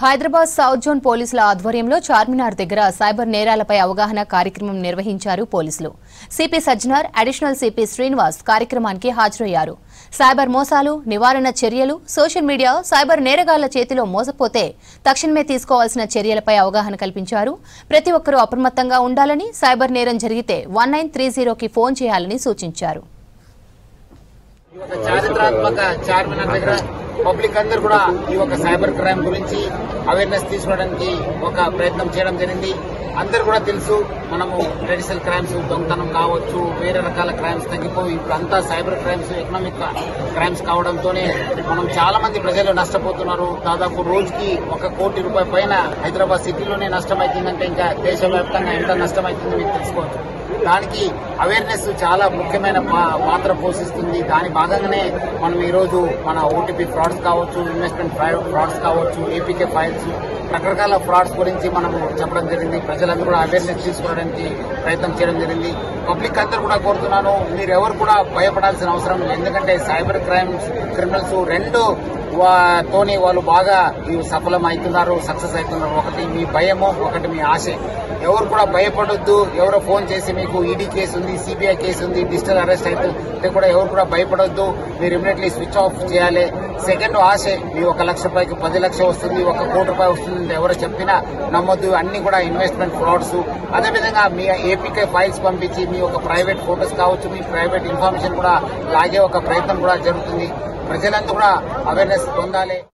Hyderabad south zone పోలీసుల ఆధ్వర్యంలో చార్మినార్ దగ్గర సైబర్ నేరాలపై అవగాహన కార్యక్రమం నిర్వహించారు పోలీసులు. CP Sajjanar, additional CP Srinivas కార్యక్రమానికి హాజరయ్యారు. సైబర్ మోసాలు, నివారణ చర్యలు, సోషల్ మీడియా సైబర్ నేరగాళ్ల చేతిలో మోసపోతే తక్షణమే తీసుకోవాల్సిన చర్యలపై అవగాహన కల్పించారు. ప్రతి ఒక్కరూ అప్రమత్తంగా ఉండాలని, సైబర్ నేరం జరిగితే 1930కి ఫోన్ చేయాలని సూచించారు. చారిత్రాత్మక చార్మినార్ దగ్గర పబ్లిక్ అందరూ కూడా ఈ ఒక సైబర్ క్రైమ్ గురించి అవేర్నెస్ తీసుకోవడానికి ఒక ప్రయత్నం చేయడం జరిగింది. అందరు కూడా తెలుసు, మనము ట్రెడిషనల్ క్రైమ్స్, దొంగతనం కావచ్చు, వేరే రకాల క్రైమ్స్ తగ్గిపోయి ఇప్పుడు అంతా సైబర్ క్రైమ్స్, ఎకనామిక్ క్రైమ్స్ కావడంతోనే మనం చాలా మంది ప్రజలు నష్టపోతున్నారు. దాదాపు రోజుకి ₹1 కోటి పైన హైదరాబాద్ సిటీలోనే నష్టమవుతుందంటే ఇంకా దేశవ్యాప్తంగా ఎంత నష్టమవుతుందో మీకు తెలుసుకోవచ్చు. దానికి అవేర్నెస్ చాలా ముఖ్యమైన పాత్ర పోషిస్తుంది. దాని భాగంగానే మనం ఈరోజు మన ఓటీపీ ఫ్రాడ్స్ కావచ్చు, ఇన్వెస్ట్మెంట్ ఫ్రాడ్స్ కావచ్చు, ఏపీకే ఫైల్స్, రకరకాల ఫ్రాడ్స్ గురించి మనము చెప్పడం జరిగింది. ప్రజలందరూ కూడా అవేర్నెస్ తీసుకోవడానికి ప్రయత్నం చేయడం జరిగింది. పబ్లిక్ అందరూ కూడా కోరుతున్నాను, మీరు ఎవరు కూడా భయపడాల్సిన అవసరం లేదు. ఎందుకంటే సైబర్ క్రిమినల్స్ రెండు తోని వాళ్ళు బాగా సఫలం అవుతున్నారు, సక్సెస్ అవుతున్నారు. ఒకటి మీ భయము, ఒకటి మీ ఆశ. ఎవరు కూడా భయపడొద్దు. ఎవరో ఫోన్ చేసి మీకు ఈడీ కేసు ఉంది, సిబిఐ కేసు ఉంది, డిజిటల్ అరెస్ట్ అయితే కూడా ఎవరు కూడా భయపడొద్దు. మీరు ఇమీడియట్లీ స్విచ్ ఆఫ్ చేయాలి. సెకండ్ ఆశ, మీ ₹1 లక్ష 10 లక్షలు వస్తుంది, ₹1 కోటి వస్తుంది, ఎవరు చెప్పినా నమ్మొద్దు. అన్ని కూడా ఇన్వెస్ట్మెంట్ ఫ్రాడ్స్. అదేవిధంగా మీ ఏపీకే ఫైల్స్ పంపించి మీ ఒక ప్రైవేట్ ఫోటోస్ కావచ్చు, మీ ప్రైవేట్ ఇన్ఫర్మేషన్ కూడా లాగే ఒక ప్రయత్నం కూడా జరుగుతుంది. ప్రజలంతా కూడా అవేర్నెస్ పొందాలి.